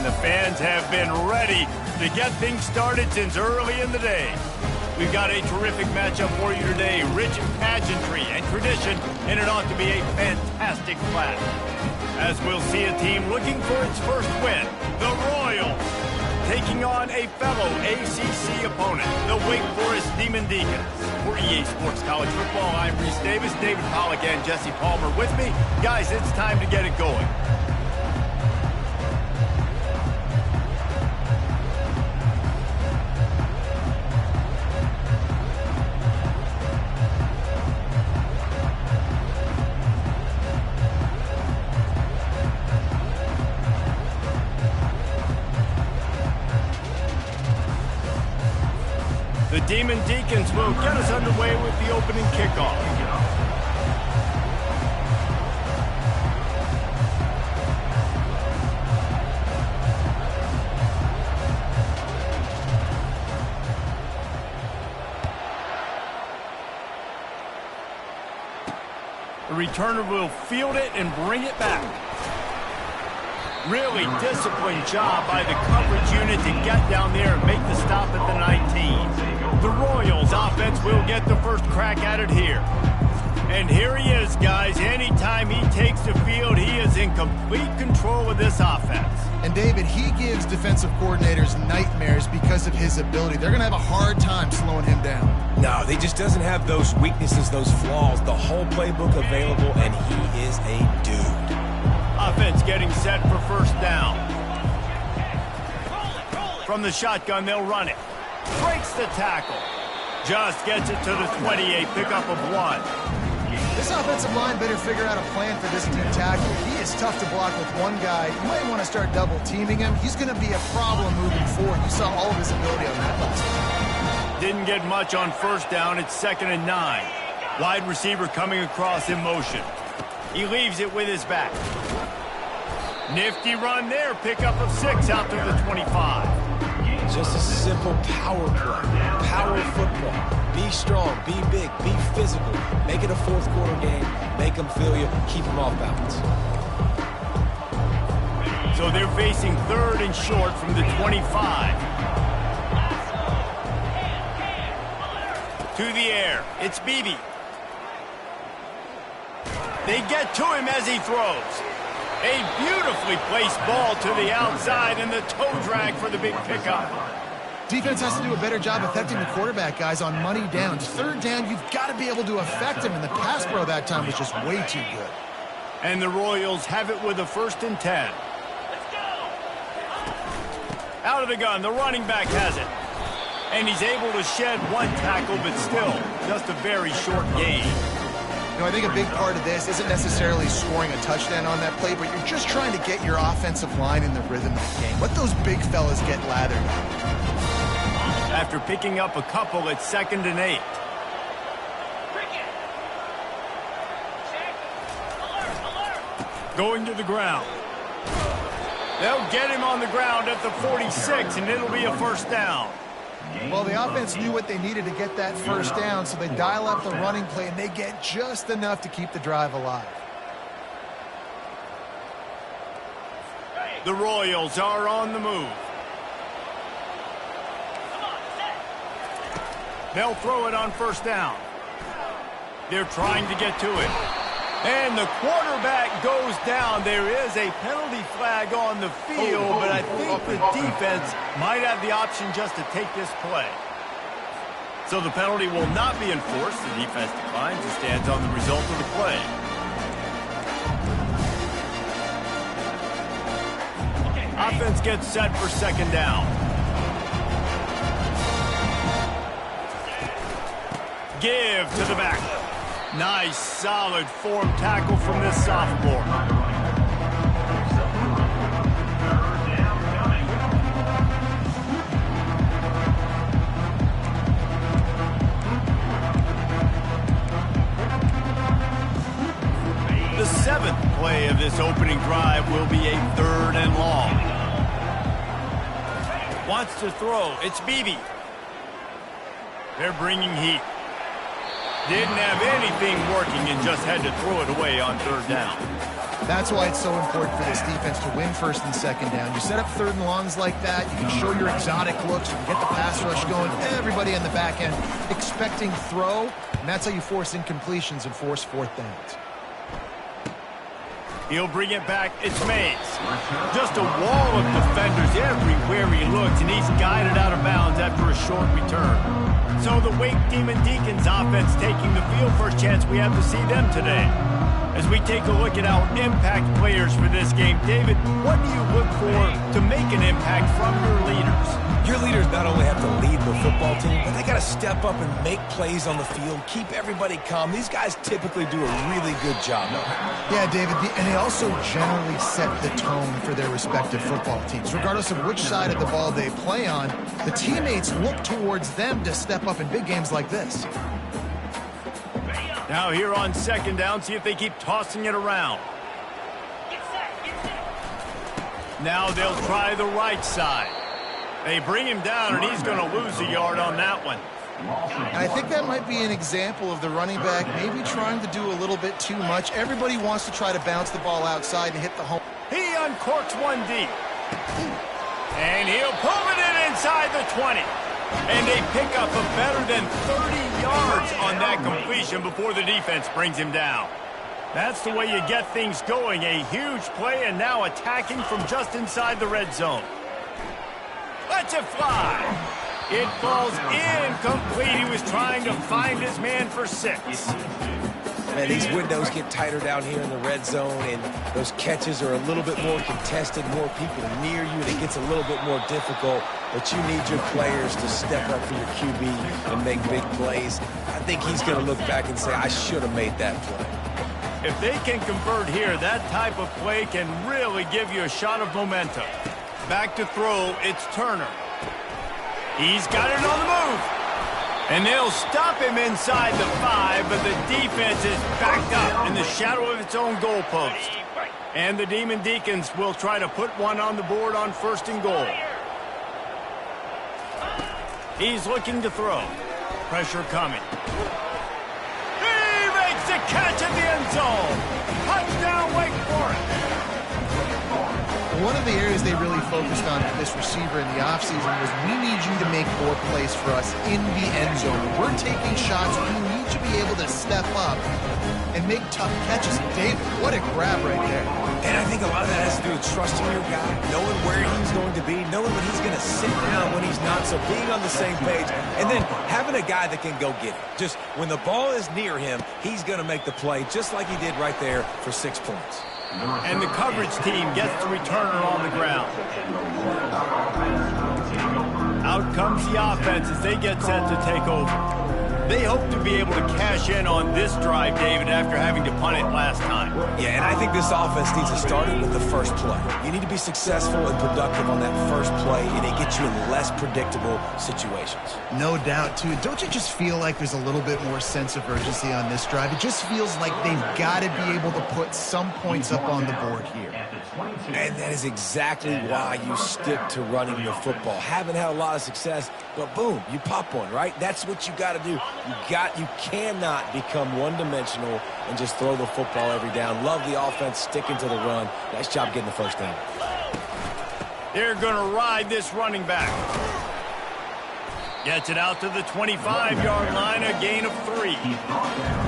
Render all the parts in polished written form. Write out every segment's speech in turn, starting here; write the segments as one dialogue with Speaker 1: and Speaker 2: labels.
Speaker 1: the fans have been ready to get things started since early in the day. We've got a terrific matchup for you today, rich in pageantry and tradition, and it ought to be a fantastic clash. As we'll see a team looking for its first win, the Royals, taking on a fellow ACC opponent, the Wake Forest Demon Deacons. For EA Sports College Football, I'm Reese Davis, David Pollack, and Jesse Palmer with me. Guys, it's time to get it going. The Demon Deacons will get us underway with the opening kickoff. The returner will field it and bring it back. Really disciplined job by the coverage unit to get down there and make the stop at the 19. The Royals offense will get the first crack at it here. And here he is, guys. Anytime he takes the field, he is in complete control of this offense.
Speaker 2: And David, he gives defensive coordinators nightmares because of his ability. They're going to have a hard time slowing him down.
Speaker 3: No, he just doesn't have those weaknesses, those flaws, the whole playbook available, and he is a dude.
Speaker 1: Offense getting set for first down. From the shotgun, they'll run it. Breaks the tackle. Just gets it to the 28, pickup of 1.
Speaker 2: This offensive line better figure out a plan for this deep tackle. He is tough to block with one guy. You might want to start double teaming him. He's going to be a problem moving forward. You saw all of his ability on that last one.
Speaker 1: Didn't get much on first down. It's 2nd and 9. Wide receiver coming across in motion. He leaves it with his back. Nifty run there. Pickup of 6 out to the 25.
Speaker 3: Just a simple power play. Power football. Be strong, be big, be physical. Make it a fourth quarter game. Make them feel you. Keep them off balance.
Speaker 1: So they're facing 3rd and short from the 25. To the air. It's Beebe. They get to him as he throws. A beautifully placed ball to the outside and the toe drag for the big pickup.
Speaker 2: Defense has to do a better job affecting the quarterback, guys, on money downs. 3rd down, you've got to be able to affect him, and the pass pro that time was just way too good.
Speaker 1: And the Royals have it with a 1st and 10. Out of the gun, the running back has it. And he's able to shed 1 tackle, but still, just a very short gain.
Speaker 2: You know, I think a big part of this isn't necessarily scoring a touchdown on that play, but you're just trying to get your offensive line in the rhythm of the game. Let those big fellas get lathered up.
Speaker 1: After picking up a couple, it's 2nd and 8. Going to the ground. They'll get him on the ground at the 46, and it'll be a first down.
Speaker 2: Well, the offense knew what they needed to get that first down, so they dial up the running play, and they get just enough to keep the drive alive.
Speaker 1: The Royals are on the move. They'll throw it on first down. They're trying to get to it. And the quarterback goes down. There is a penalty flag on the field, but I think the defense might have the option just to take this play. So the penalty will not be enforced. The defense declines and stands on the result of the play. Offense gets set for 2nd down. Give to the back. Nice, solid form tackle from this sophomore. The 7th play of this opening drive will be a 3rd and long. Wants to throw. It's Beebe. They're bringing heat. Didn't have anything working and just had to throw it away on 3rd down.
Speaker 2: That's why it's so important for this defense to win first and second down. You set up third and longs like that, you can show your exotic looks, you can get the pass rush going, everybody on the back end expecting throw, and that's how you force incompletions and force fourth downs.
Speaker 1: He'll bring it back. It's Mays. Just a wall of defenders everywhere he looks, and he's guided out of bounds after a short return. So the Wake Demon Deacons offense taking the field. First chance we have to see them today. As we take a look at our impact players for this game, David, what do you look for to make an impact from your leaders?
Speaker 3: Your leaders not only have to lead the football team, but they got to step up and make plays on the field, keep everybody calm. These guys typically do a really good job of it.
Speaker 2: Yeah, David, and they also generally set the tone for their respective football teams. Regardless of which side of the ball they play on, the teammates look towards them to step up in big games like this.
Speaker 1: Now here on second down, see if they keep tossing it around. Now they'll try the right side. They bring him down, and he's going to lose a yard on that one.
Speaker 2: And I think that might be an example of the running back maybe trying to do a little bit too much. Everybody wants to try to bounce the ball outside and hit the home.
Speaker 1: He uncorks one deep. And he'll pull it in inside the 20. And they pick up a better than 30 yards on that completion before the defense brings him down. That's the way you get things going. A huge play, and now attacking from just inside the red zone. Let's it fly. It falls incomplete. He was trying to find his man for 6.
Speaker 3: Man, these windows get tighter down here in the red zone, and those catches are a little bit more contested, more people near you, and it gets a little bit more difficult. But you need your players to step up for your QB and make big plays. I think he's going to look back and say, I should have made that play.
Speaker 1: If they can convert here, that type of play can really give you a shot of momentum. Back to throw, it's Turner. He's got it on the move. And they'll stop him inside the 5, but the defense is backed up in the shadow of its own goalpost. And the Demon Deacons will try to put one on the board on first and goal. He's looking to throw. Pressure coming. He makes the catch in the end zone. Touchdown, Wake Forest.
Speaker 2: One of the areas they really focused on for this receiver in the offseason was we need you to make more plays for us in the end zone. When we're taking shots, we need to be able to step up and make tough catches. David, what a grab right there.
Speaker 3: And I think a lot of that has to do with trusting your guy, knowing where he's going to be, knowing when he's going to sit down, when he's not, so being on the same page, and then having a guy that can go get it. Just when the ball is near him, he's going to make the play just like he did right there for 6 points.
Speaker 1: And the coverage team gets the returner on the ground. Out comes the offense as they get set to take over. They hope to be able to cash in on this drive, David, after having to punt it last time.
Speaker 3: Yeah, and I think this offense needs to start it with the first play. You need to be successful and productive on that first play, and it gets you in less predictable situations.
Speaker 2: No doubt, too. Don't you just feel like there's a little bit more sense of urgency on this drive? It just feels like they've got to be able to put some points up on the board here.
Speaker 3: And that is exactly why you stick to running the football. Haven't had a lot of success, but boom, you pop one, right? That's what you got to do. You cannot become one-dimensional and just throw the football every down. Love the offense, sticking to the run. Nice job getting the first down.
Speaker 1: They're going to ride this running back. Gets it out to the 25-yard line, a gain of 3.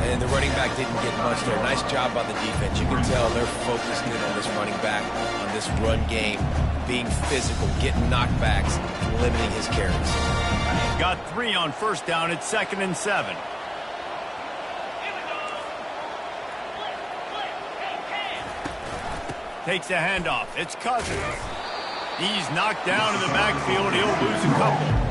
Speaker 3: And the running back didn't get much there. Nice job by the defense. You can tell they're focused in on this running back, on this run game, being physical, getting knockbacks, and limiting his carries.
Speaker 1: Got 3 on first down. It's 2nd and 7. Takes the handoff. It's Cousins. He's knocked down in the backfield. He'll lose a couple.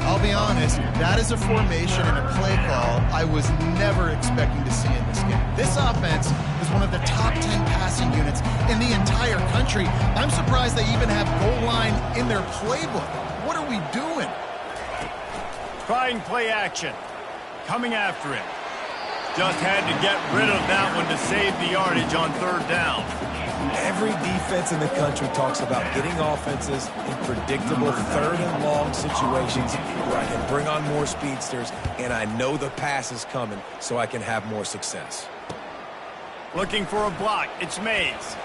Speaker 2: I'll be honest, that is a formation and a play call I was never expecting to see in this game. This offense is one of the top 10 passing units in the entire country. I'm surprised they even have goal line in their playbook. What are we doing?
Speaker 1: Trying play action. Coming after him. Just had to get rid of that one to save the yardage on 3rd down.
Speaker 3: Every defense in the country talks about getting offenses in predictable 3rd and long situations where I can bring on more speedsters and I know the pass is coming so I can have more success.
Speaker 1: Looking for a block. It's Mays.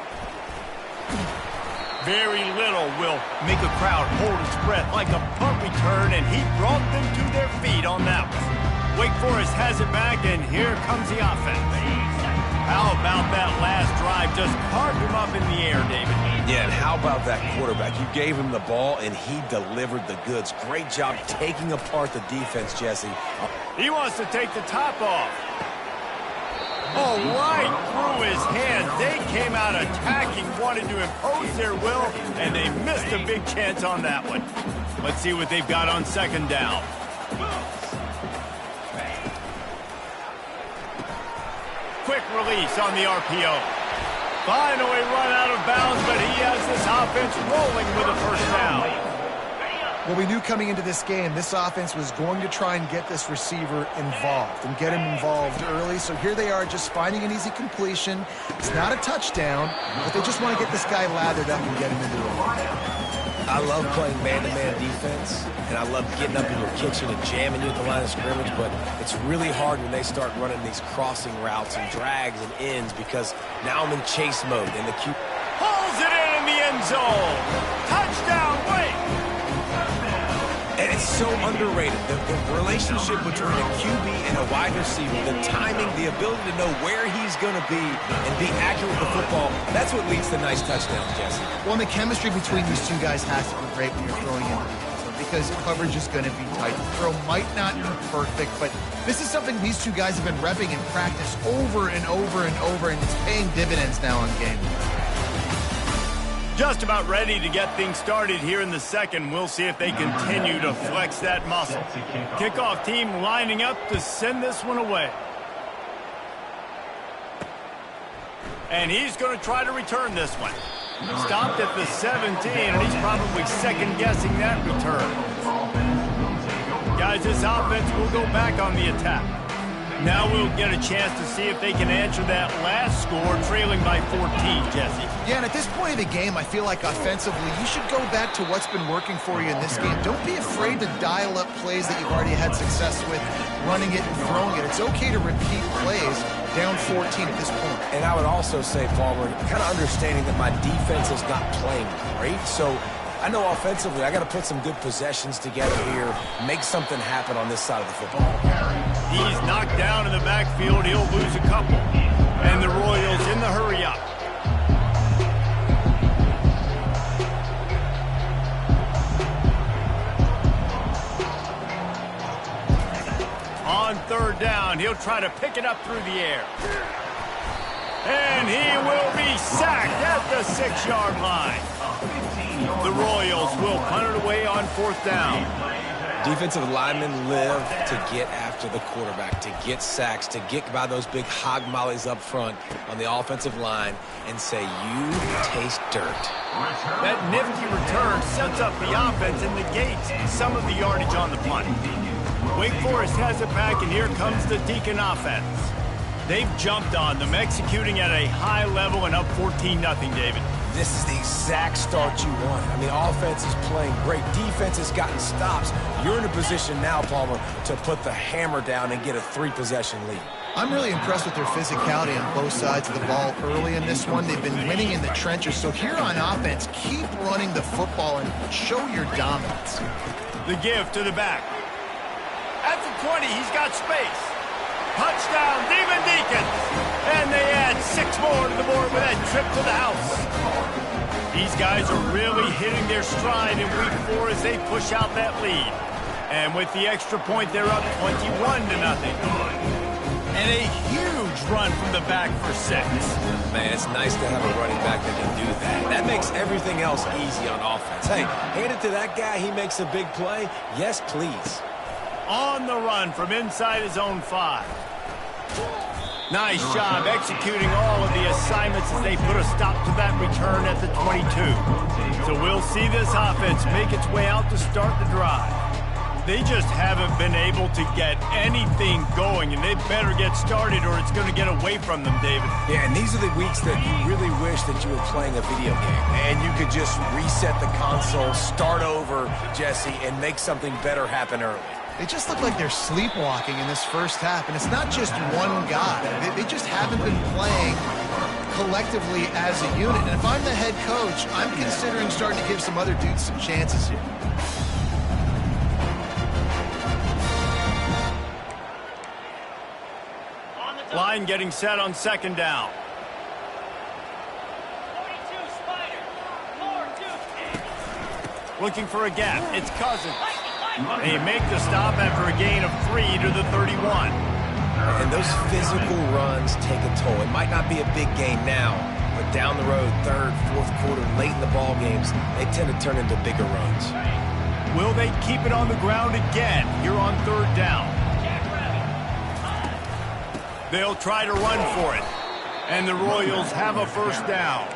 Speaker 1: Very little will make a crowd hold its breath like a punt return, and he brought them to their feet on that one. Wake Forest has it back, and here comes the offense. How about that last drive? Just carved him up in the air, David.
Speaker 3: Yeah, and how about that quarterback? You gave him the ball, and he delivered the goods. Great job taking apart the defense, Jesse.
Speaker 1: He wants to take the top off. Oh, right through his hands. They came out attacking, wanted to impose their will, and they missed a big chance on that one. Let's see what they've got on second down. Quick release on the RPO. Finally run out of bounds, but he has this offense rolling with a first down.
Speaker 2: Well, we knew coming into this game, this offense was going to try and get this receiver involved and get him involved early. So here they are just finding an easy completion. It's not a touchdown, but they just want to get this guy lathered up and get him into the run.
Speaker 3: I love playing man-to-man defense, and I love getting up in your kitchen and jamming you at the line of scrimmage, but it's really hard when they start running these crossing routes and drags and ends because now I'm in chase mode, and the Q
Speaker 1: pulls it in the end zone. Touchdown, Wake!
Speaker 3: And it's so underrated. The relationship between a QB and a wide receiver, the timing, the ability to know where he's going to be and be accurate with the football, that's what leads to nice touchdowns, Jesse.
Speaker 2: Well, and the chemistry between these two guys has to be great when you're throwing into the end zone because coverage is going to be tight. The throw might not be perfect, but this is something these two guys have been repping in practice over and over and over, and it's paying dividends now on game.
Speaker 1: Just about ready to get things started here in the second. We'll see if they continue to flex that muscle. Kickoff team lining up to send this one away. And he's going to try to return this one. Stopped at the 17, and he's probably second-guessing that return. Guys, this offense will go back on the attack. Now we'll get a chance to see if they can answer that last score, trailing by 14, Jesse.
Speaker 2: Yeah, and at this point of the game, I feel like offensively, you should go back to what's been working for you in this game. Don't be afraid to dial up plays that you've already had success with, running it and throwing it. It's okay to repeat plays down 14 at this point.
Speaker 3: And I would also say, Palmer, kind of understanding that my defense is not playing great, so I know offensively I got to put some good possessions together here, make something happen on this side of the football.
Speaker 1: He's knocked down in the backfield. He'll lose a couple. And the Royals in the hurry up. On third down, he'll try to pick it up through the air. And he will be sacked at the 6-yard line. The Royals will punt it away on fourth down.
Speaker 3: Defensive linemen live to get after the quarterback, to get sacks, to get by those big hog mollies up front on the offensive line and say, you taste dirt.
Speaker 1: That nifty return sets up the offense and negates some of the yardage on the punt. Wake Forest has it back, and here comes the Deacon offense. They've jumped on them, executing at a high level and up 14-0, David.
Speaker 3: This is the exact start you want. I mean, offense is playing great. Defense has gotten stops. You're in a position now, Palmer, to put the hammer down and get a 3-possession lead.
Speaker 2: I'm really impressed with their physicality on both sides of the ball early in this one. They've been winning in the trenches. So here on offense, keep running the football and show your dominance.
Speaker 1: The give to the back. At the 20, he's got space. Touchdown, Demon Deacons. And they add 6 more to the board with that trip to the house. These guys are really hitting their stride in week 4 as they push out that lead. And with the extra point, they're up 21-0. And a huge run from the back for 6.
Speaker 3: Man, it's nice to have a running back that can do that. That makes everything else easy on offense. Hey, hand it to that guy. He makes a big play. Yes, please.
Speaker 1: On the run from inside his own 5. Nice job executing all of the assignments as they put a stop to that return at the 22. So we'll see this offense make its way out to start the drive. They just haven't been able to get anything going, and they better get started or it's going to get away from them, David.
Speaker 3: Yeah, and these are the weeks that you really wish that you were playing a video game and you could just reset the console, start over, Jesse, and make something better happen early.
Speaker 2: They just look like they're sleepwalking in this first half, and it's not just one guy. They just haven't been playing collectively as a unit. And if I'm the head coach, I'm considering starting to give some other dudes some chances here.
Speaker 1: Line getting set on second down. Looking for a gap. It's Cousins. They make the stop after a gain of 3 to the 31.
Speaker 3: And those physical runs take a toll. It might not be a big gain now, but down the road, third, fourth quarter, late in the ball games, they tend to turn into bigger runs.
Speaker 1: Will they keep it on the ground again here on third down? They'll try to run for it. And the Royals have a first down.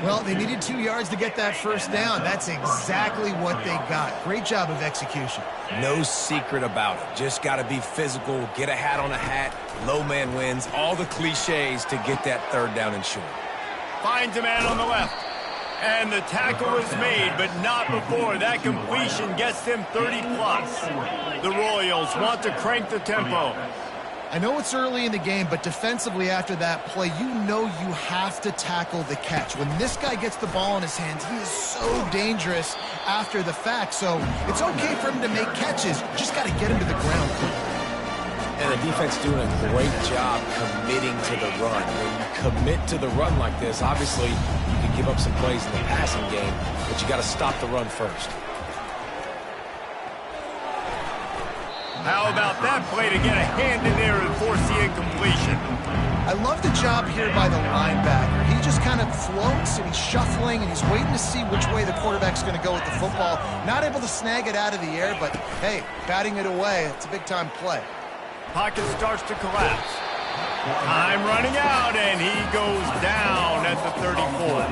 Speaker 2: Well, they needed 2 yards to get that first down. That's exactly what they got. Great job of execution.
Speaker 3: No secret about it. Just got to be physical, get a hat on a hat, low man wins, all the cliches to get that third down and short.
Speaker 1: Finds a man on the left. And the tackle is made, but not before that completion gets them 30-plus. The Royals want to crank the tempo.
Speaker 2: I know it's early in the game, but defensively after that play, you know you have to tackle the catch. When this guy gets the ball in his hands, he is so dangerous after the fact. So it's okay for him to make catches. Just got to get him to the ground.
Speaker 3: And the defense doing a great job committing to the run. When you commit to the run like this, obviously you can give up some plays in the passing game, but you got to stop the run first.
Speaker 1: How about that play to get a hand in there and force the incompletion?
Speaker 2: I love the job here by the linebacker. He just kind of floats and he's shuffling and he's waiting to see which way the quarterback's going to go with the football. Not able to snag it out of the air, but hey, batting it away, it's a big-time play.
Speaker 1: Pocket starts to collapse. Time running out, and he goes down at the 34.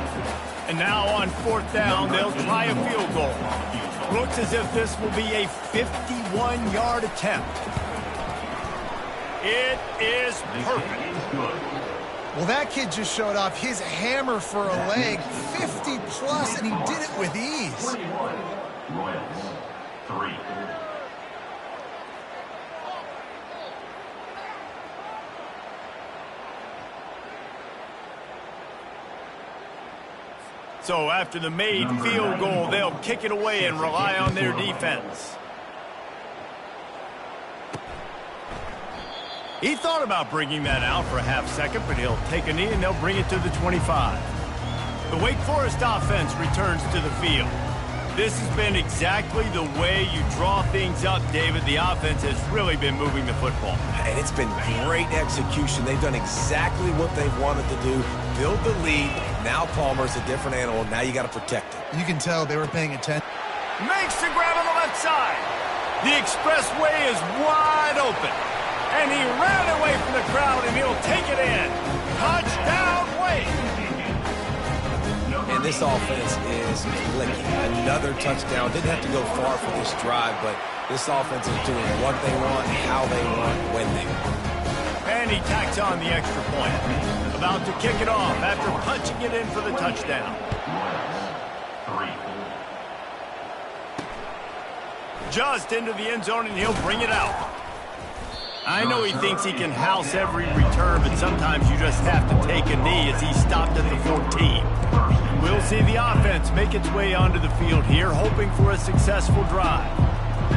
Speaker 1: And now on fourth down, they'll try a field goal. Looks as if this will be a 51-yard attempt. It is perfect.
Speaker 2: Well, that kid just showed off his hammer for a leg, 50-plus, and he did it with ease.
Speaker 4: Royals, 3.
Speaker 1: So after the made field goal, they'll kick it away and rely on their defense. He thought about bringing that out for a half second, but he'll take a knee and they'll bring it to the 25. The Wake Forest offense returns to the field. This has been exactly the way you draw things up, David. The offense has really been moving the football.
Speaker 3: And it's been great execution. They've done exactly what they've wanted to do. Build the lead. Now Palmer's a different animal. Now you got to protect it.
Speaker 2: You can tell they were paying attention.
Speaker 1: Makes the grab on the left side. The expressway is wide open. And he ran away from the crowd, and he'll take it in. Touchdown, Wake.
Speaker 3: And this offense is clicking. Another touchdown. Didn't have to go far for this drive, but this offense is doing what they want, how they want, when they want.
Speaker 1: And he tacks on the extra point. About to kick it off after punching it in for the touchdown.
Speaker 4: Royals, 3.
Speaker 1: Just into the end zone, and he'll bring it out. I know he thinks he can house every return, but sometimes you just have to take a knee as he stopped at the 14. We'll see the offense make its way onto the field here, hoping for a successful drive.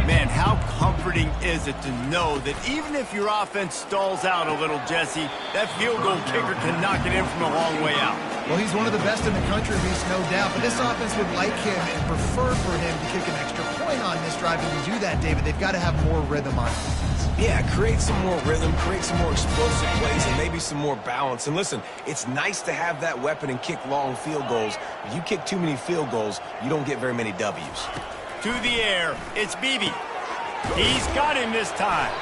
Speaker 1: Man, how comforting is it to know that even if your offense stalls out a little, Jesse, that field goal kicker can knock it in from a long way out.
Speaker 2: Well, he's one of the best in the country, at least, no doubt. But this offense would like him and prefer for him to kick an extra point on this drive. And to do that, David, they've got to have more rhythm on defense.
Speaker 3: Yeah, create some more rhythm, create some more explosive plays, and maybe some more balance. And listen, it's nice to have that weapon and kick long field goals. If you kick too many field goals, you don't get very many W's.
Speaker 1: To the air, it's Beebe. He's got him this time.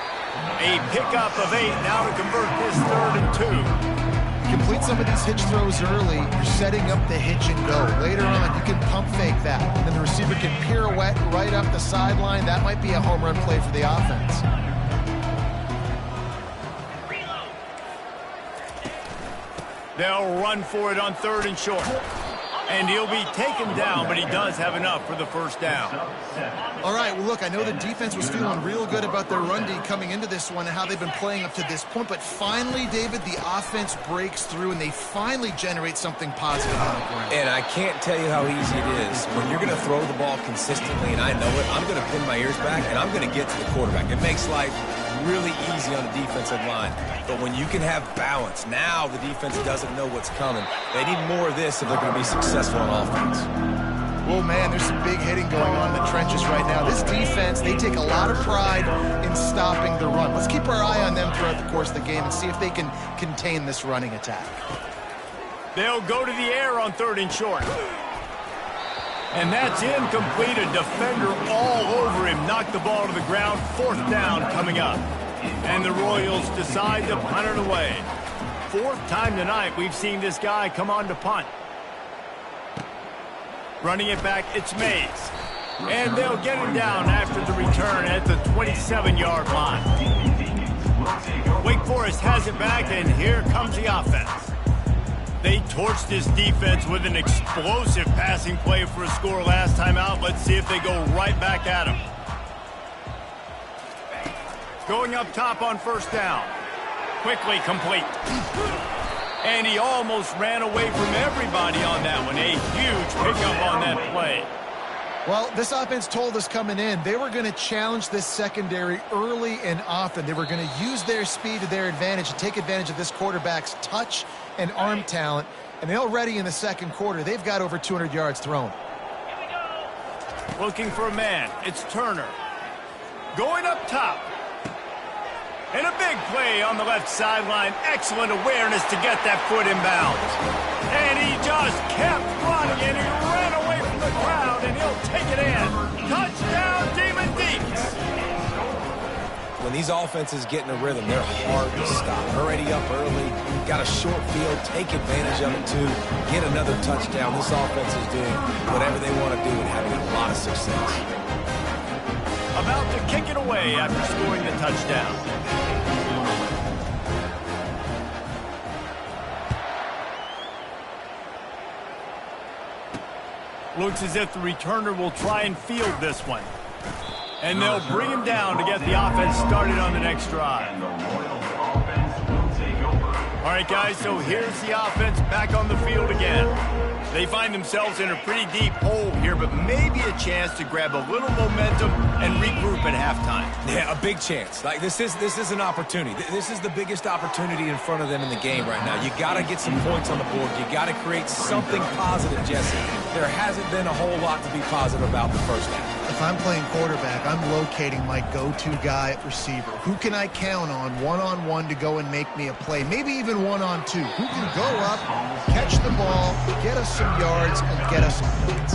Speaker 1: A pickup of 8 now to convert this 3rd and 2.
Speaker 2: complete some of these hitch throws early, you're setting up the hitch and go. Later on, you can pump fake that. And then the receiver can pirouette right up the sideline. That might be a home run play for the offense.
Speaker 1: They'll run for it on 3rd and short. And he'll be taken down, but he does have enough for the first down.
Speaker 2: All right, well, look, I know the defense was feeling real good about their run D coming into this one and how they've been playing up to this point. But finally, David, the offense breaks through, and they finally generate something positive on the ground.
Speaker 3: And I can't tell you how easy it is. When you're going to throw the ball consistently, and I know it, I'm going to pin my ears back, and I'm going to get to the quarterback. It makes life really easy on the defensive line. But when you can have balance, now the defense doesn't know what's coming. They need more of this if they're going to be successful on offense.
Speaker 2: Oh, man, there's some big hitting going on in the trenches right now. This defense, they take a lot of pride in stopping the run. Let's keep our eye on them throughout the course of the game and see if they can contain this running attack.
Speaker 1: They'll go to the air on 3rd and short. And that's incomplete. A defender all over him. Knocked the ball to the ground. 4th down coming up. And the Royals decide to punt it away. 4th time tonight we've seen this guy come on to punt. Running it back, it's Mays. And they'll get him down after the return at the 27-yard line. Wake Forest has it back, and here comes the offense. They torched this defense with an explosive passing play for a score last time out. Let's see if they go right back at him. Going up top on 1st down. Quickly complete. And he almost ran away from everybody on that one. A huge pickup on that play.
Speaker 2: Well, this offense told us coming in they were going to challenge this secondary early and often. They were going to use their speed to their advantage and take advantage of this quarterback's touch and arm talent. And already in the 2nd quarter, they've got over 200 yards thrown.
Speaker 1: Looking for a man. It's Turner. Going up top. And a big play on the left sideline. Excellent awareness to get that foot inbounds. And he just kept running, and he ran away from the crowd, and he'll take it in. Touchdown, Demon Deeps.
Speaker 3: When these offenses get in a rhythm, they're hard to stop. Already up early, got a short field, take advantage of it too, get another touchdown. This offense is doing whatever they want to do and having a lot of success.
Speaker 1: About to kick it away after scoring the touchdown. Looks as if the returner will try and field this one. And they'll bring him down to get the offense started on the next drive. All right, guys, so here's the offense back on the field again. They find themselves in a pretty deep hole here, but maybe a chance to grab a little momentum and regroup at halftime.
Speaker 3: Yeah, a big chance. Like this is an opportunity. This is the biggest opportunity in front of them in the game right now. You got to get some points on the board. You got to create something positive, Jesse. There hasn't been a whole lot to be positive about the first half.
Speaker 2: If I'm playing quarterback, I'm locating my go-to guy at receiver. Who can I count on one-on-one to go and make me a play? Maybe even one-on-two. Who can go up, catch the ball, get us some yards, and get us some points?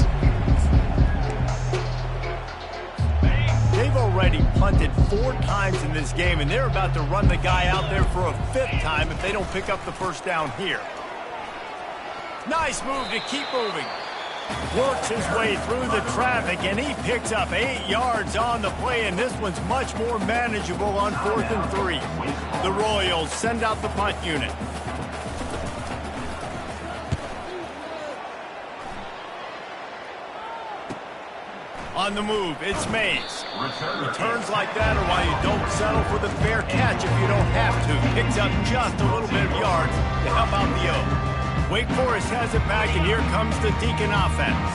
Speaker 1: They've already punted 4 times in this game, and they're about to run the guy out there for a 5th time if they don't pick up the first down here. Nice move to keep moving. Works his way through the traffic, and he picks up 8 yards on the play, and this one's much more manageable on 4th and 3. The Royals send out the punt unit. On the move, it's Mays. Returns like that are why you don't settle for the fair catch if you don't have to. Picks up just a little bit of yards to help out the O. Wake Forest has it back, and here comes the Deacon offense.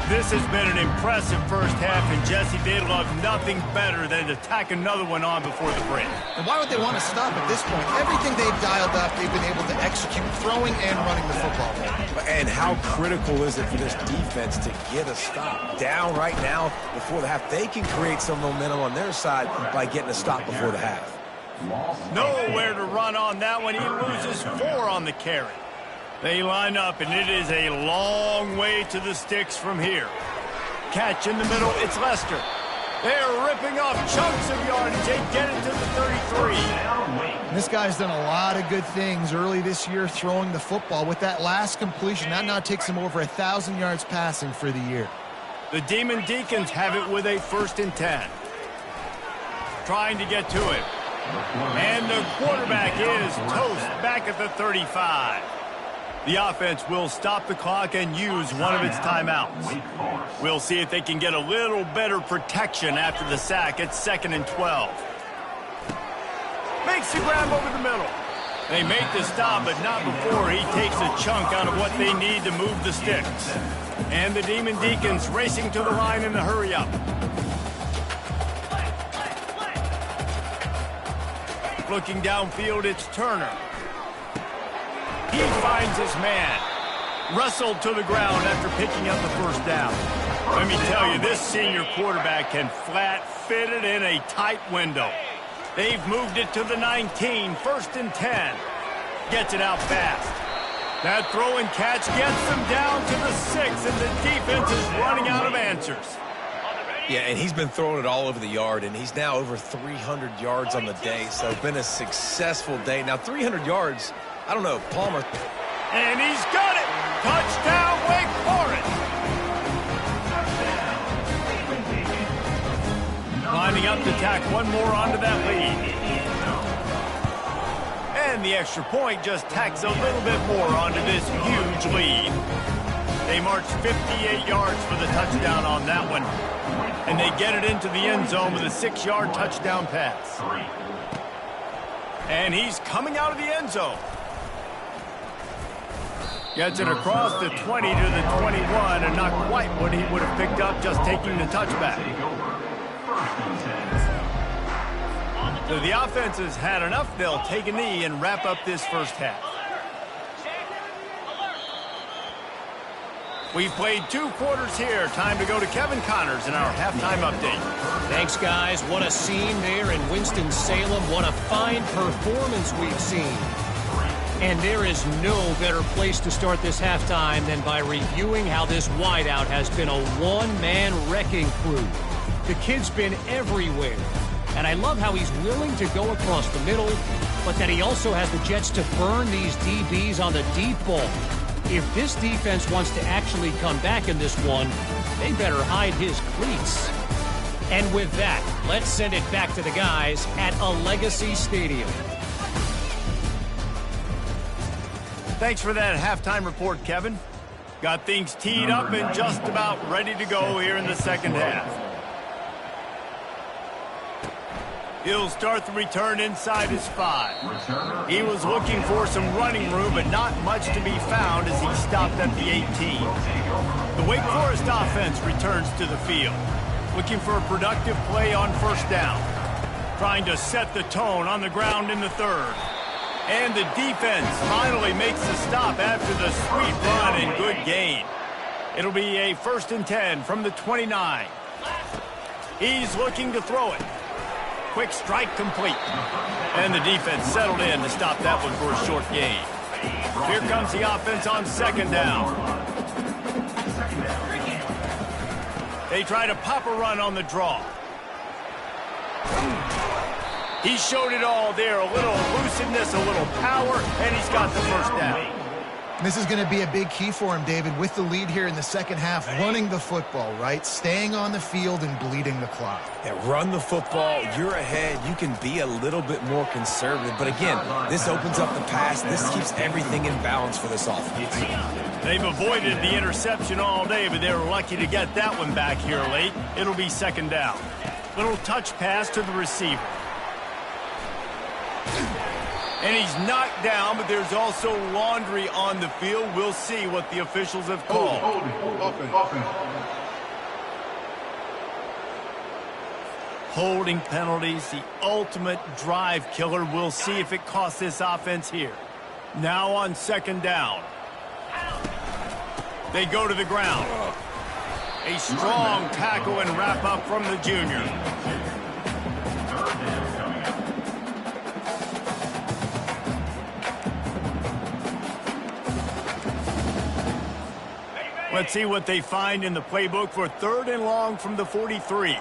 Speaker 1: This has been an impressive first half, and Jesse, they love nothing better than to tack another one on before the break.
Speaker 2: And why would they want to stop at this point? Everything they've dialed up, they've been able to execute throwing and running the football.
Speaker 3: And how critical is it for this defense to get a stop? Down right now before the half. They can create some momentum on their side by getting a stop before the half.
Speaker 1: Nowhere to run on that one. He loses 4 on the carry. They line up, and it is a long way to the sticks from here. Catch in the middle, it's Lester. They're ripping off chunks of yardage. They get it to the 33.
Speaker 2: And this guy's done a lot of good things early this year throwing the football. With that last completion, that now takes him over 1,000 yards passing for the year.
Speaker 1: The Demon Deacons have it with a 1st and 10. Trying to get to it. And the quarterback is toast back at the 35. The offense will stop the clock and use one of its timeouts. We'll see if they can get a little better protection after the sack at 2nd and 12. Makes the grab over the middle. They make the stop, but not before he takes a chunk out of what they need to move the sticks. And the Demon Deacons racing to the line in a hurry-up. Looking downfield, it's Turner. He finds his man. Wrestled to the ground after picking up the 1st down. Let me tell you, this senior quarterback can flat fit it in a tight window. They've moved it to the 19, 1st and 10. Gets it out fast. That throw and catch gets them down to the 6, and the defense is running out of answers.
Speaker 3: Yeah, and he's been throwing it all over the yard, and he's now over 300 yards on the day, so it's been a successful day. Now, 300 yards, I don't know, Palmer.
Speaker 1: And he's got it! Touchdown, Wake Forest! Lining up to tack one more onto that lead. And the extra point just tacks a little bit more onto this huge lead. They march 58 yards for the touchdown on that one. And they get it into the end zone with a 6-yard touchdown pass. And he's coming out of the end zone. Gets it across the 20 to the 21, and not quite what he would have picked up just taking the touchback. So the offense has had enough. They'll take a knee and wrap up this 1st half. We've played 2 quarters here. Time to go to Kevin Connors in our halftime update.
Speaker 5: Thanks, guys. What a scene there in Winston-Salem. What a fine performance we've seen. And there is no better place to start this halftime than by reviewing how this wideout has been a one-man wrecking crew. The kid's been everywhere. And I love how he's willing to go across the middle, but that he also has the Jets to burn these DBs on the deep ball. If this defense wants to actually come back in this one, they better hide his cleats. And with that, let's send it back to the guys at a Legacy Stadium.
Speaker 1: Thanks for that halftime report, Kevin. Got things teed up and just about ready to go here in the 2nd half. He'll start the return inside his 5. He was looking for some running room, but not much to be found as he stopped at the 18. The Wake Forest offense returns to the field, looking for a productive play on 1st down. Trying to set the tone on the ground in the 3rd. And the defense finally makes the stop after the sweet run and good gain. It'll be a 1st and 10 from the 29. He's looking to throw it. Quick strike complete. And the defense settled in to stop that one for a short gain. Here comes the offense on 2nd down. They try to pop a run on the draw. He showed it all there. A little elusiveness, a little power, and he's got the 1st down.
Speaker 2: This is going to be a big key for him, David, with the lead here in the 2nd half, running the football, right? Staying on the field and bleeding the clock.
Speaker 3: Yeah, run the football. You're ahead. You can be a little bit more conservative. But again, this opens up the pass. This keeps everything in balance for this offense.
Speaker 1: They've avoided the interception all day, but they were lucky to get that one back here late. It'll be 2nd down. Little touch pass to the receiver. And he's knocked down, but there's also laundry on the field. We'll see what the officials have called. Holding penalties, the ultimate drive killer. We'll see if it costs this offense here. Now on 2nd down. They go to the ground. A strong tackle and wrap up from the junior. Let's see what they find in the playbook for 3rd and long from the 43.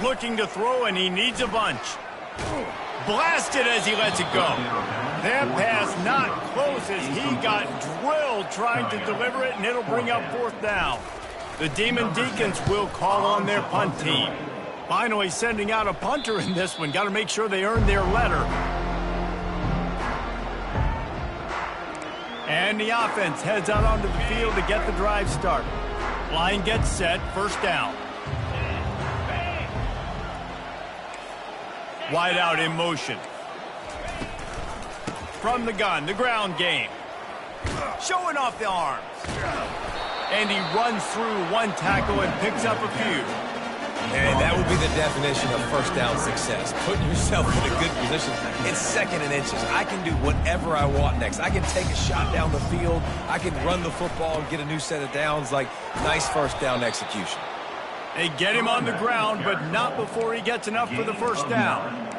Speaker 1: looking to throw, and he needs a bunch. Blasted as he lets it go. That pass not close as he got drilled trying to deliver it, and it'll bring up 4th down. The Demon Deacons will call on their punt team. Finally sending out a punter in this one. Got to make sure they earn their letter. And the offense heads out onto the field to get the drive started. Line gets set, 1st down. Wide out in motion. From the gun, the ground game. Showing off the arms. And he runs through 1 tackle and picks up a few.
Speaker 3: And that would be the definition of 1st down success. Putting yourself in a good position. It's 2nd and inches. I can do whatever I want next. I can take a shot down the field. I can run the football and get a new set of downs. Like, nice 1st down execution.
Speaker 1: They get him on the ground, but not before he gets enough for the 1st down.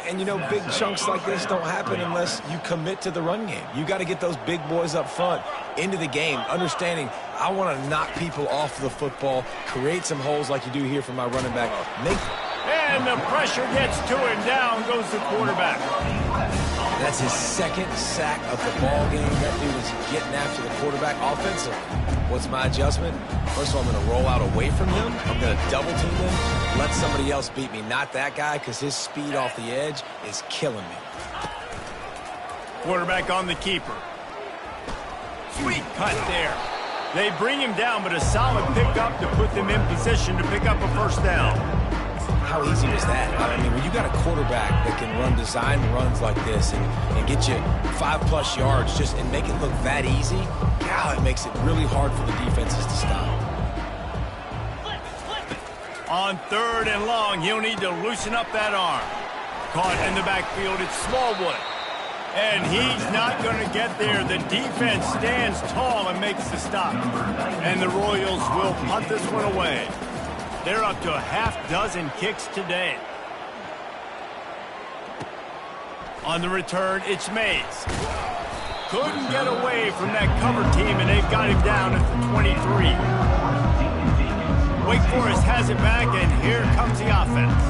Speaker 3: And, you know, big chunks like this don't happen unless you commit to the run game. You got to get those big boys up front into the game, understanding I want to knock people off the football, create some holes like you do here for my running back.
Speaker 1: And the pressure gets to him. Down goes the quarterback.
Speaker 3: That's his 2nd sack of the ball game. That dude is getting after the quarterback offensively. What's my adjustment? First of all, I'm going to roll out away from him. I'm going to double team him, let somebody else beat me, not that guy, because his speed off the edge is killing me.
Speaker 1: Quarterback on the keeper. Sweet cut there. They bring him down, but a solid pickup to put them in position to pick up a 1st down.
Speaker 3: How easy was that? I mean, when you got a quarterback that can run design runs like this and get you 5+ yards just and make it look that easy, God, it makes it really hard for the defenses to stop.
Speaker 1: On 3rd and long, he'll need to loosen up that arm. Caught in the backfield, it's Smallwood. And he's not going to get there. The defense stands tall and makes the stop. And the Royals will punt this one away. They're up to a half-dozen kicks today. On the return, it's Mays. Couldn't get away from that cover team, and they've got him down at the 23. Wake Forest has it back, and here comes the offense.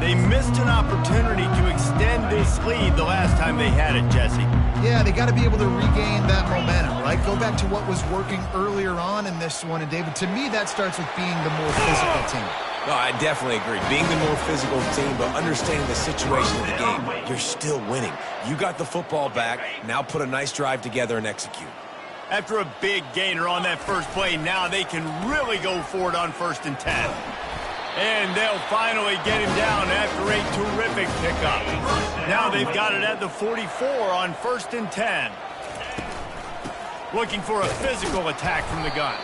Speaker 1: They missed an opportunity to extend this lead the last time they had it, Jesse.
Speaker 2: Yeah, they got to be able to regain that momentum, right? Go back to what was working earlier on in this one. And, David, to me, that starts with being the more physical team.
Speaker 3: No, I definitely agree. Being the more physical team, but understanding the situation of the game, you're still winning. You got the football back. Now put a nice drive together and execute.
Speaker 1: After a big gainer on that first play, now they can really go for it on 1st and 10. And they'll finally get him down after a terrific pickup. Now they've got it at the 44 on 1st and 10. Looking for a physical attack from the gun.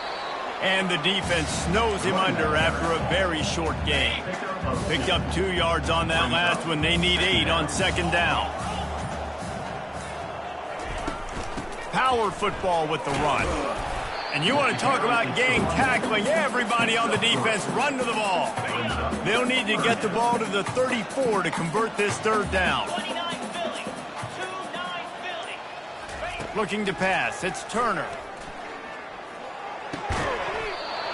Speaker 1: And the defense snows him under after a very short gain. Picked up 2 yards on that last one. They need 8 on 2nd down. Power football with the run. And you want to talk about gang tackling, everybody on the defense run to the ball. They'll need to get the ball to the 34 to convert this 3rd down. Looking to pass, it's Turner.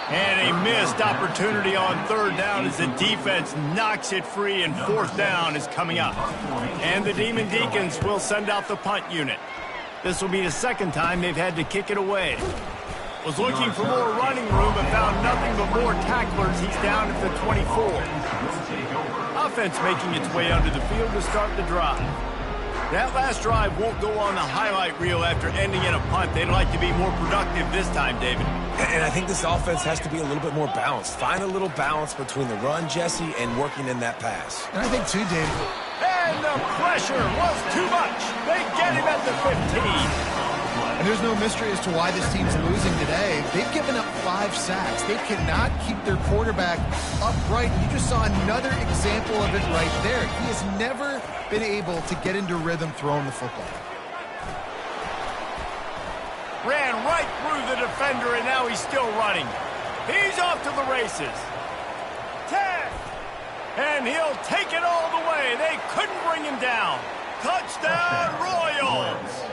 Speaker 1: And a missed opportunity on 3rd down as the defense knocks it free, and 4th down is coming up. And the Demon Deacons will send out the punt unit. This will be the 2nd time they've had to kick it away. Was looking for more running room but found nothing but more tacklers. He's down at the 24. Offense making its way onto the field to start the drive. That last drive won't go on the highlight reel after ending in a punt. They'd like to be more productive this time, David.
Speaker 3: And I think this offense has to be a little bit more balanced. Find a little balance between the run, Jesse, and working in that pass.
Speaker 2: And I think, too, David.
Speaker 1: And the pressure was too much. They get him at the 15.
Speaker 2: And there's no mystery as to why this team's losing today. They've given up 5 sacks. They cannot keep their quarterback upright. You just saw another example of it right there. He has never been able to get into rhythm throwing the football.
Speaker 1: Ran right through the defender, and now he's still running. He's off to the races. 10. And he'll take it all the way. They couldn't bring him down. Touchdown, Royals.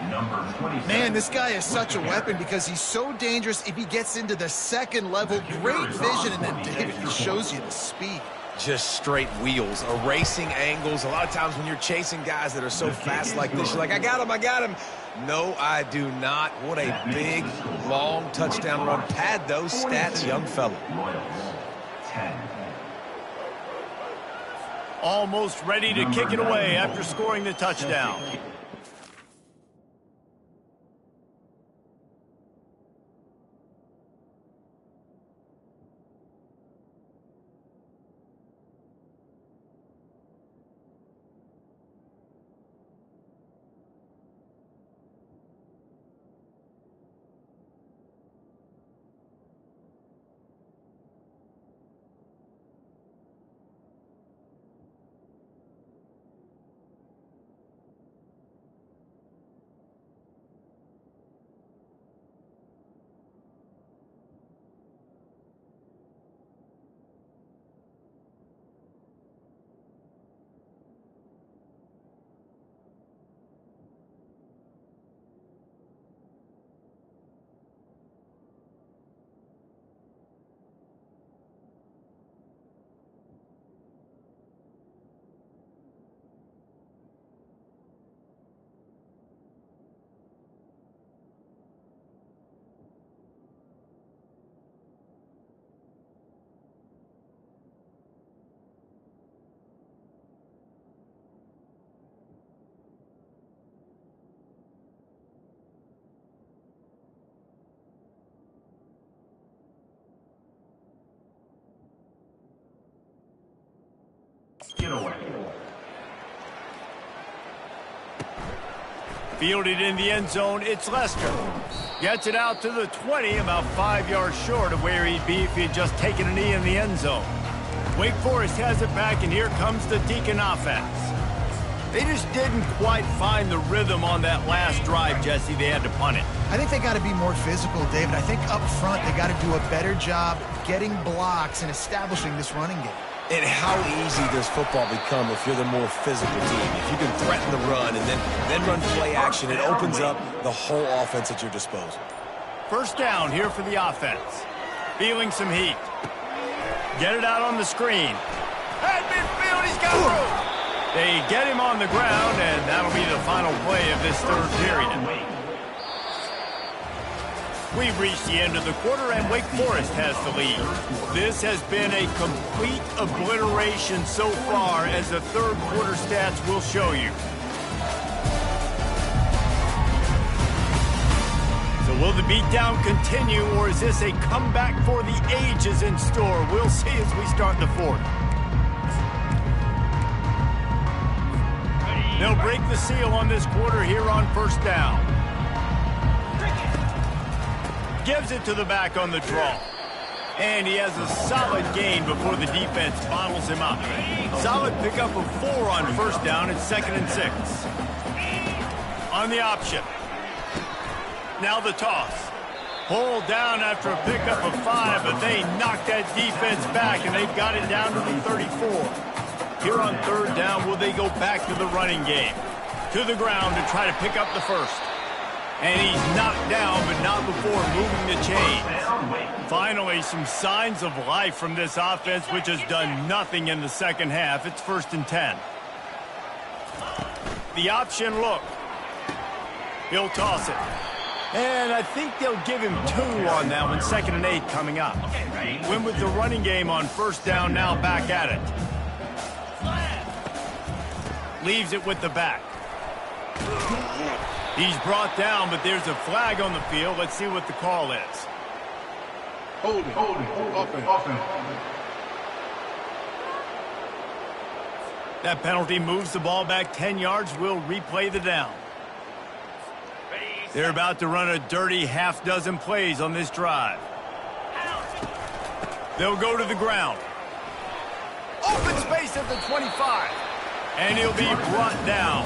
Speaker 4: Number 27.
Speaker 2: Man, this guy is such a weapon because he's so dangerous if he gets into the second level. Great vision, and then David, he shows you the speed.
Speaker 3: Just straight wheels, erasing angles. A lot of times when you're chasing guys that are so fast like this, you're like, I got him. No, I do not. What a big, long touchdown run. Pad those stats, young fella.
Speaker 4: Royals, 10.
Speaker 1: Almost ready to kick it away after scoring the touchdown.
Speaker 4: Get away.
Speaker 1: Fielded in the end zone, it's Lester. Gets it out to the 20, about 5 yards short of where he'd be if he had just taken a knee in the end zone. Wake Forest has it back, and here comes the Deacon offense. They just didn't quite find the rhythm on that last drive, Jesse. They had to punt it.
Speaker 2: I think they got to be more physical, David. I think up front they got to do a better job getting blocks and establishing this running game.
Speaker 3: And how easy does football become if you're the more physical team? If you can threaten the run and then run play action, it opens up the whole offense at your disposal.
Speaker 1: First down here for the offense. Feeling some heat. Get it out on the screen. At midfield, he's got room. They get him on the ground, and that'll be the final play of this third period. We've reached the end of the quarter, and Wake Forest has the lead. This has been a complete obliteration so far, as the third quarter stats will show you. So will the beatdown continue, or is this a comeback for the ages in store? We'll see as we start the fourth. They'll break the seal on this quarter here on first down. Gives it to the back on the draw. And he has a solid gain before the defense bottles him up. Solid pickup of 4 on first down. It's 2nd and 6. On the option. Now the toss. Pulled down after a pickup of 5, but they knocked that defense back, and they've got it down to the 34. Here on third down, will they go back to the running game? To the ground to try to pick up the first. And he's knocked down, but not before moving the chains. Finally, some signs of life from this offense, which has done nothing in the second half. It's 1st and 10. The option look. He'll toss it. And I think they'll give him 2 on that one. 2nd and 8 coming up. Win with the running game on first down, now back at it. Leaves it with the back. He's brought down, but there's a flag on the field. Let's see what the call is.
Speaker 6: Hold it. Offense.
Speaker 1: That penalty moves the ball back 10 yards. We'll replay the down. They're about to run a dirty half-dozen plays on this drive. They'll go to the ground. Open space at the 25. And he'll be brought down.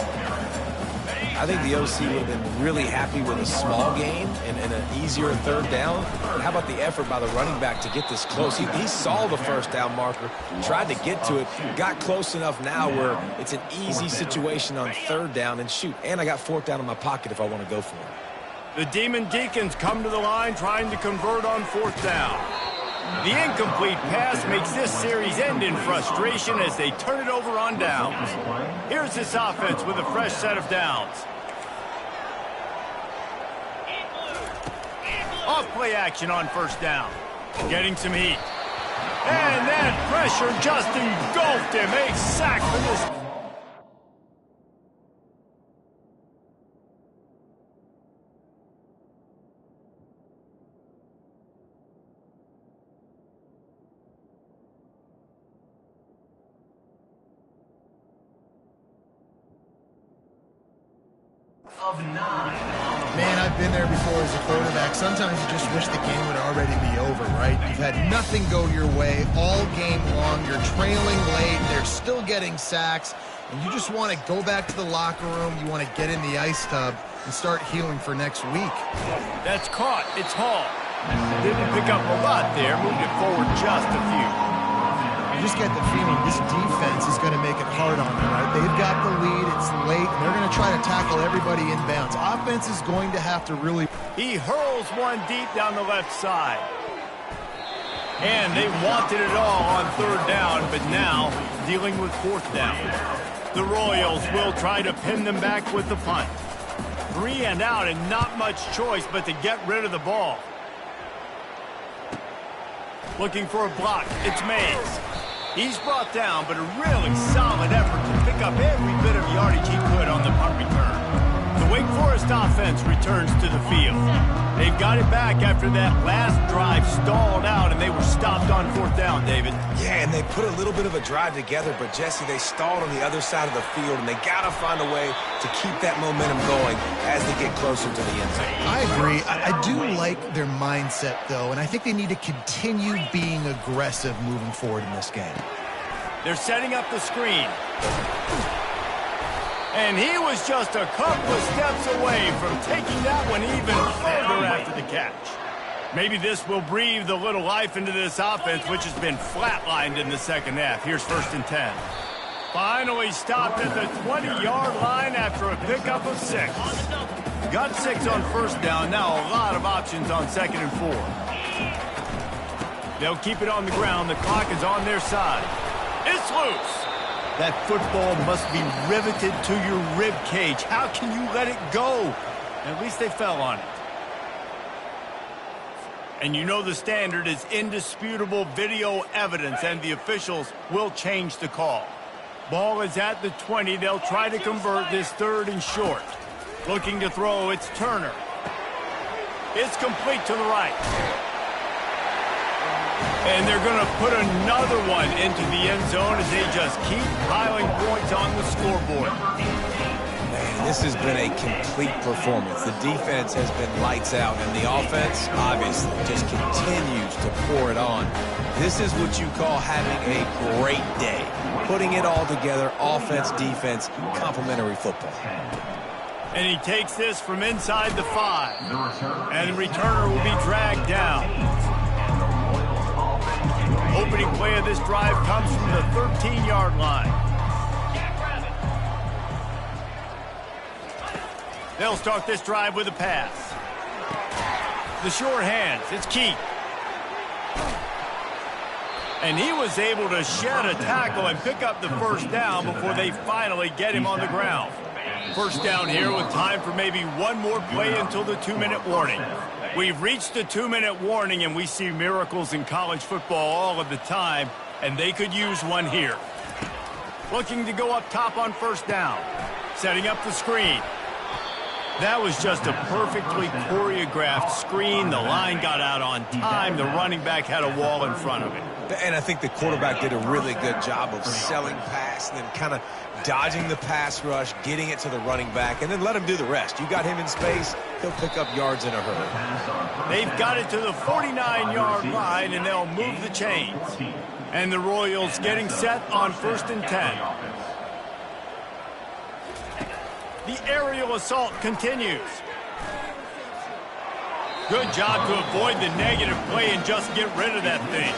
Speaker 3: I think the OC would have been really happy with a small gain and an easier third down. But how about the effort by the running back to get this close? He saw the first down marker, tried to get to it, got close enough now where it's an easy situation on third down, and shoot, and I got fourth down in my pocket if I want to go for it.
Speaker 1: The Demon Deacons come to the line trying to convert on fourth down. The incomplete pass makes this series end in frustration as they turn it over on downs. Here's this offense with a fresh set of downs. Off-play action on first down. Getting some heat. And that pressure just engulfed him. A sack for this.
Speaker 2: Man, I've been there before as a quarterback. Sometimes you just wish the game would already be over, right? You've had nothing go your way all game long. You're trailing late. They're still getting sacks. And you just want to go back to the locker room. You want to get in the ice tub and start healing for next week.
Speaker 1: That's caught. It's Hall. Didn't pick up a lot there. Moved it forward just a few.
Speaker 2: You just get the feeling this defense is going to make it hard on them, right? They've got the lead. It's late. And they're going to try to tackle everybody inbounds. Offense is going to have to really...
Speaker 1: He hurls one deep down the left side. And they wanted it all on third down, but now dealing with fourth down. The Royals will try to pin them back with the punt. 3 and out and not much choice but to get rid of the ball. Looking for a block. It's Mays. He's brought down, but a really solid effort to pick up every bit of yardage he could on the punt return. The Wake Forest offense returns to the field. They've got it back after that last drive stalled out, and they were stopped on fourth down, David.
Speaker 3: Yeah, and they put a little bit of a drive together, but, Jesse, they stalled on the other side of the field, and they got to find a way to keep that momentum going as they get closer to the end zone.
Speaker 2: I agree. I do like their mindset, though, and I think they need to continue being aggressive moving forward in this game.
Speaker 1: They're setting up the screen. And he was just a couple of steps away from taking that one even further after the catch. Maybe this will breathe a little life into this offense, which has been flatlined in the second half. Here's 1st and 10. Finally stopped at the 20-yard line after a pickup of 6. Got 6 on first down. Now a lot of options on 2nd and 4. They'll keep it on the ground. The clock is on their side. It's loose. That football must be riveted to your rib cage. How can you let it go? At least they fell on it. And you know the standard is indisputable video evidence, and the officials will change the call. Ball is at the 20. They'll try to convert this 3rd and short. Looking to throw, it's Turner. It's complete to the right. And they're going to put another one into the end zone as they just keep piling points on the scoreboard.
Speaker 3: Man, this has been a complete performance. The defense has been lights out, and the offense, obviously, just continues to pour it on. This is what you call having a great day. Putting it all together, offense, defense, complementary football.
Speaker 1: And he takes this from inside the 5. And the returner will be dragged down. Opening play of this drive comes from the 13-yard line. They'll start this drive with a pass. The short hands, it's Keith. And he was able to shed a tackle and pick up the first down before they finally get him on the ground. First down here with time for maybe one more play until the 2-minute warning. We've reached the 2-minute warning, and we see miracles in college football all of the time, and they could use one here. Looking to go up top on first down. Setting up the screen. That was just a perfectly choreographed screen. The line got out on time. The running back had a wall in front of it.
Speaker 3: And I think the quarterback did a really good job of selling pass and then kind of dodging the pass rush, getting it to the running back, and then let him do the rest. You got him in space, he'll pick up yards in a hurry.
Speaker 1: They've got it to the 49-yard line, and they'll move the chains. And the Royals getting set on 1st and 10. The aerial assault continues. Good job to avoid the negative play and just get rid of that thing.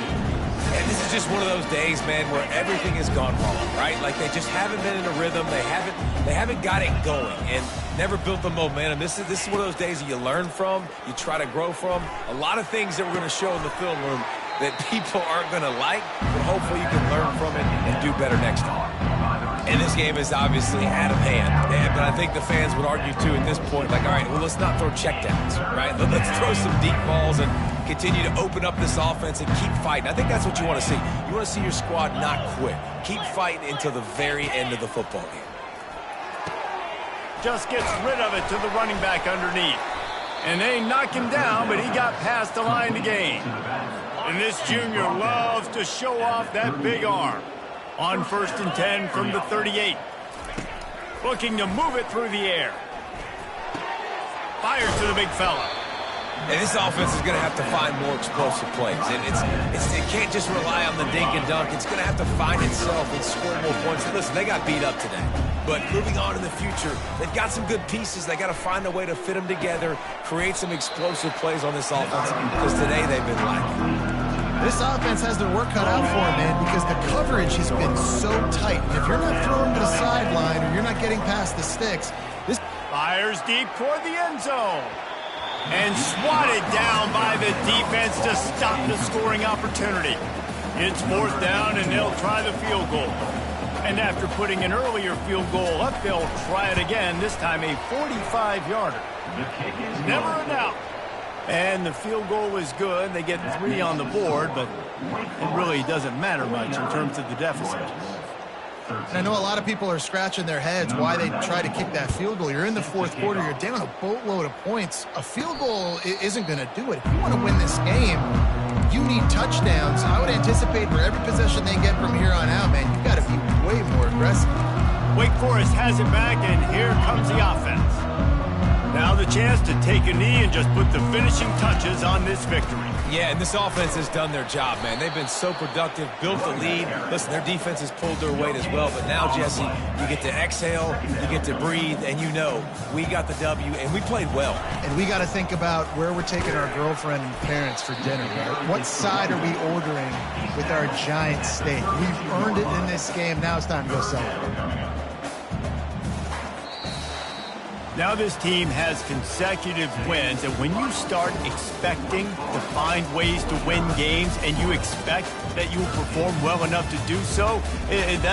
Speaker 3: And this is just one of those days, man, where everything has gone wrong, right? Like they just haven't been in a rhythm. They haven't got it going and never built the momentum. This is one of those days that you learn from, you try to grow from. A lot of things that we're going to show in the film room that people aren't going to like, but hopefully you can learn from it and do better next time. And this game is obviously out of hand. But I think the fans would argue, too, at this point, like, all right, well, let's not throw checkdowns, right? Let's throw some deep balls and continue to open up this offense and keep fighting. I think that's what you want to see. You want to see your squad not quit. Keep fighting until the very end of the football game.
Speaker 1: Just gets rid of it to the running back underneath. And they knock him down, but he got past the line to gain. And this junior loves to show off that big arm. On 1st and 10 from the 38. Looking to move it through the air. Fires to the big fella.
Speaker 3: And this offense is going to have to find more explosive plays. And it can't just rely on the dink and dunk. It's going to have to find itself and score more points. And listen, they got beat up today. But moving on in the future, they've got some good pieces. They got to find a way to fit them together, create some explosive plays on this offense, because today they've been lacking.
Speaker 2: This offense has their work cut out for them, man, because the coverage has been so tight. And if you're not throwing to the sideline or you're not getting past the sticks, this
Speaker 1: fires deep toward the end zone. And swatted down by the defense to stop the scoring opportunity. It's 4th down, and they'll try the field goal. And after putting an earlier field goal up, they'll try it again, this time a 45-yarder. Never a doubt. And the field goal is good. They get 3 on the board, but it really doesn't matter much in terms of the deficit.
Speaker 2: And I know a lot of people are scratching their heads why they try to kick that field goal. You're in the 4th quarter. You're down a boatload of points. A field goal isn't going to do it. If you want to win this game, you need touchdowns. I would anticipate for every possession they get from here on out, man, you've got to be way more aggressive.
Speaker 1: Wake Forest has it back, and here comes the offense. Now the chance to take a knee and just put the finishing touches on this victory.
Speaker 3: Yeah, and this offense has done their job, man. They've been so productive, built the lead. Listen, their defense has pulled their weight as well. But now, Jesse, you get to exhale, you get to breathe, and you know we got the W, and we played well.
Speaker 2: And we got to think about where we're taking our girlfriend and parents for dinner, right? What side are we ordering with our giant steak? We've earned it in this game. Now it's time to go celebrate.
Speaker 1: Now this team has consecutive wins, and when you start expecting to find ways to win games and you expect that you will perform well enough to do so, that